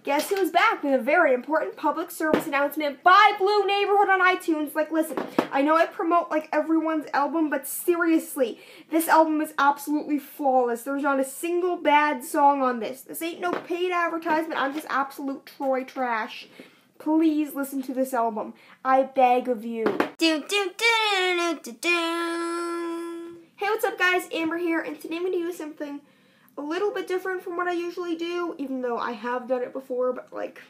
guess who's back with a very important public service announcement. Buy Blue Neighborhood on iTunes. Like, listen, I know I promote, like, everyone's album, but seriously, this album is absolutely flawless. There's not a single bad song on this. This ain't no paid advertisement. I'm just absolute Troy trash. Please listen to this album. I beg of you. Hey, what's up, guys? Amber here, and today I'm going to do something a little bit different from what I usually do, even though I have done it before, but like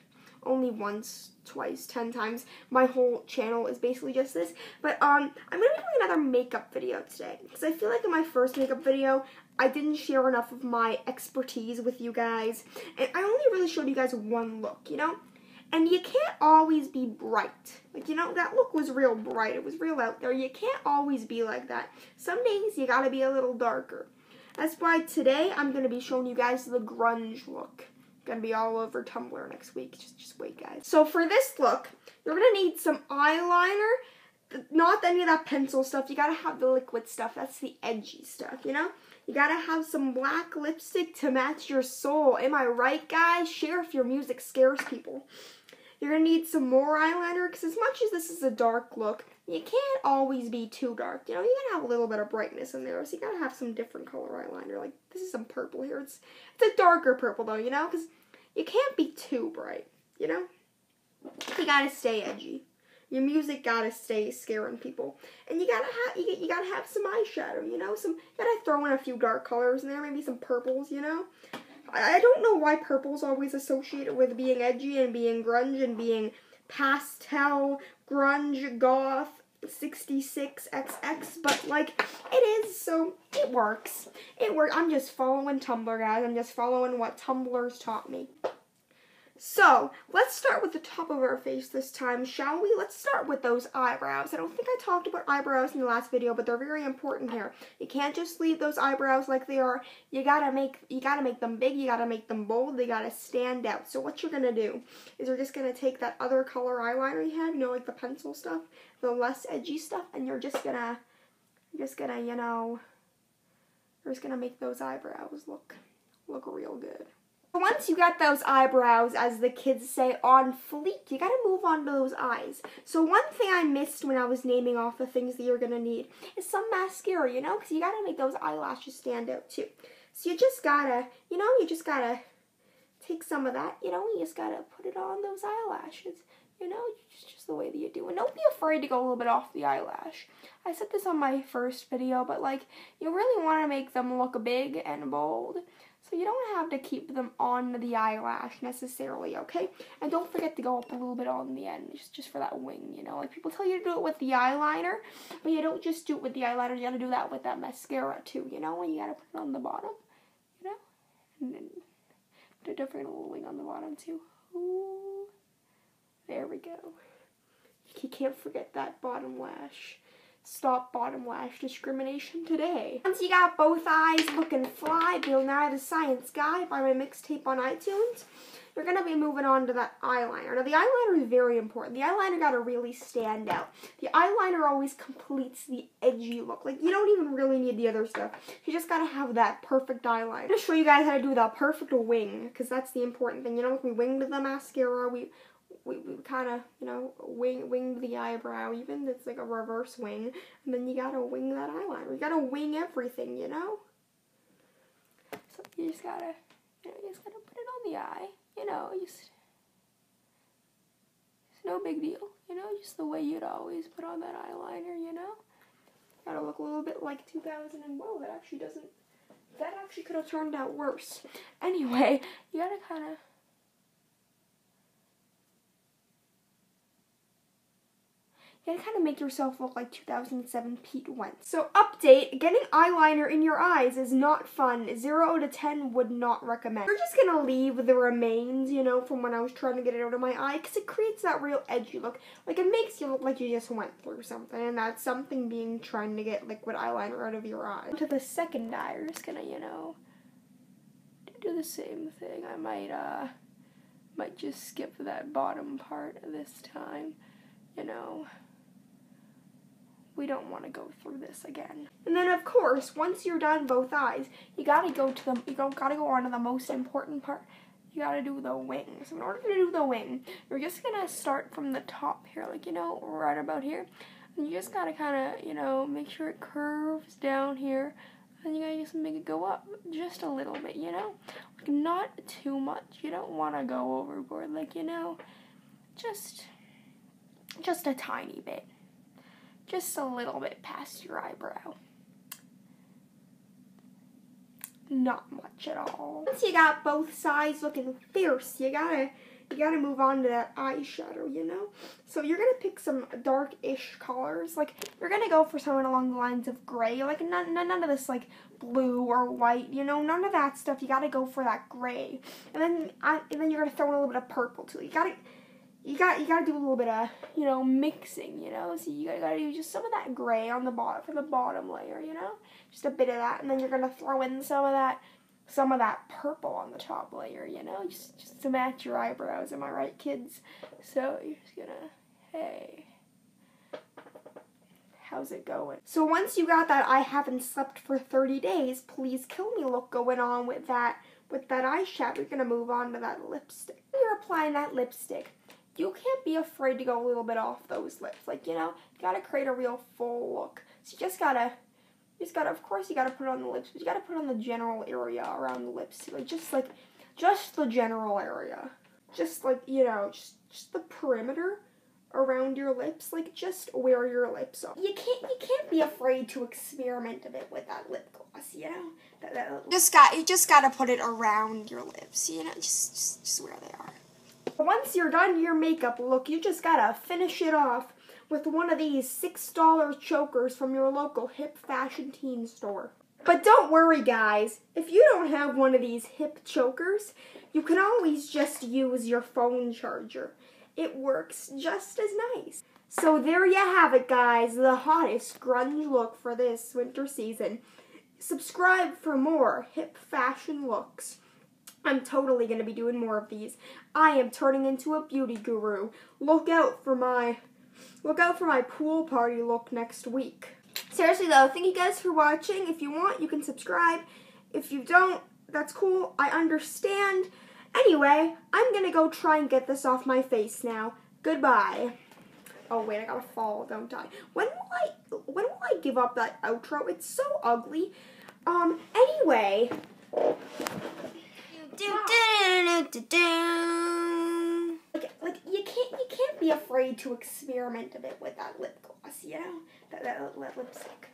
only once, twice, 10 times. My whole channel is basically just this. But I'm going to be doing another makeup video today, because I feel like in my first makeup video, I didn't share enough of my expertise with you guys, and I only really showed you guys one look, you know? And you can't always be bright. Like, you know, that look was real bright. It was real out there. You can't always be like that. Some days you gotta be a little darker. That's why today I'm going to be showing you guys the grunge look. Going to be all over Tumblr next week. Just wait, guys. So for this look, you're going to need some eyeliner. Not any of that pencil stuff. You got to have the liquid stuff. That's the edgy stuff, you know? You got to have some black lipstick to match your soul. Am I right, guys? Share if your music scares people. You're going to need some more eyeliner, because as much as this is a dark look, you can't always be too dark. You know, you got to have a little bit of brightness in there, so you got to have some different color eyeliner. Like, this is some purple here. It's a darker purple, though, you know, because you can't be too bright, you know? You got to stay edgy. Your music got to stay scaring people. And you got to have some eyeshadow, you know? You got to throw in a few dark colors in there, maybe some purples, you know? I don't know why purple's always associated with being edgy and being grunge and being pastel, grunge, goth, 66XX, but like, it is, so it works. It works. I'm just following Tumblr, guys. I'm just following what Tumblr's taught me. So, let's start with the top of our face this time, shall we? Let's start with those eyebrows. I don't think I talked about eyebrows in the last video, but they're very important here. You can't just leave those eyebrows like they are. You gotta make them big, you gotta make them bold, they gotta stand out. So what you're gonna do is you're just gonna take that other color eyeliner you have, you know, like the pencil stuff, the less edgy stuff, and you're just gonna make those eyebrows look real good. Once you got those eyebrows, as the kids say, on fleek, you gotta move on to those eyes. So one thing I missed when I was naming off the things that you're gonna need is some mascara, you know, because you gotta make those eyelashes stand out too. So you just gotta take some of that, you know, you just gotta put it on those eyelashes, you know, just the way that you do. And don't be afraid to go a little bit off the eyelash. I said this on my first video, but like, you really want to make them look big and bold. So you don't have to keep them on the eyelash necessarily, okay? And don't forget to go up a little bit on the end, just for that wing, you know? Like, people tell you to do it with the eyeliner, but you don't just do it with the eyeliner, you gotta do that with that mascara too, you know? And you gotta put it on the bottom, you know? And then put a different little wing on the bottom too. Ooh. There we go. You can't forget that bottom lash. Stop bottom lash discrimination today. Once you got both eyes looking fly, Bill Nye the Science Guy by my mixtape on iTunes, you're going to be moving on to that eyeliner. Now, the eyeliner is very important. The eyeliner got to really stand out. The eyeliner always completes the edgy look. Like, you don't even really need the other stuff. You just got to have that perfect eyeliner. I'm going to show you guys how to do that perfect wing, because that's the important thing. You know, if we winged the mascara, we kind of, you know, winged the eyebrow even. It's like a reverse wing. And then you gotta wing that eyeliner. You gotta wing everything, you know? So you just gotta put it on the eye. You know, it's no big deal. You know, just the way you'd always put on that eyeliner, you know? Gotta look a little bit like 2000 and whoa, that actually could have turned out worse. Anyway, you gotta kind of make yourself look like 2007 Pete Wentz. So update, getting eyeliner in your eyes is not fun. 0 to 10 would not recommend. We're just gonna leave the remains, you know, from when I was trying to get it out of my eye, because it creates that real edgy look. Like, it makes you look like you just went through something, and that's something being trying to get liquid eyeliner out of your eye. To the second eye, we're just gonna, you know, do the same thing. I might just skip that bottom part this time, you know. We don't want to go through this again. And then, of course, once you're done both eyes, you gotta go on to the most important part. you gotta do the wing. So in order to do the wing, you're just gonna start from the top here, like, you know, right about here. And you just gotta kind of, you know, make sure it curves down here. And you gotta just make it go up just a little bit, you know? Like, not too much. You don't want to go overboard, like, you know, just a tiny bit. Just a little bit past your eyebrow. Not much at all. Once you got both sides looking fierce, you gotta move on to that eyeshadow, you know? So you're gonna pick some dark-ish colors. Like, you're gonna go for something along the lines of gray. Like, none of this, like, blue or white, you know? None of that stuff. You gotta go for that gray. And then you're gonna throw in a little bit of purple, too. You gotta do a little bit of, you know, mixing, you know? So you gotta do just some of that gray on the bottom, for the bottom layer, you know? Just a bit of that. And then you're gonna throw in some of that purple on the top layer, you know, just to match your eyebrows. Am I right, kids? So you're just gonna, hey, how's it going? So once you got that I haven't slept for 30 days, please kill me look going on with that eyeshadow, you're gonna move on to that lipstick. When you're applying that lipstick, you can't be afraid to go a little bit off those lips. Like, you know, you gotta create a real full look. So you just gotta, of course, you gotta put it on the lips, but you gotta put it on the general area around the lips, like, just the general area. Just, like, you know, just the perimeter around your lips, like, just where your lips are. You can't be afraid to experiment a bit with that lip gloss, you know? You just gotta put it around your lips, you know, just where they are. Once you're done your makeup look, you just gotta finish it off with one of these $6 chokers from your local hip fashion teen store. But don't worry, guys. If you don't have one of these hip chokers, you can always just use your phone charger. It works just as nice. So there you have it, guys. The hottest grunge look for this winter season. Subscribe for more hip fashion looks. I'm totally going to be doing more of these. I am turning into a beauty guru. Look out for my pool party look next week. Seriously though, thank you guys for watching. If you want, you can subscribe. If you don't, that's cool. I understand. Anyway, I'm gonna go try and get this off my face now. Goodbye. Oh wait, I gotta fall, don't I? When will I give up that outro? It's so ugly. Anyway. Like you can't be afraid to experiment a bit with that lip gloss, you know? That lipstick.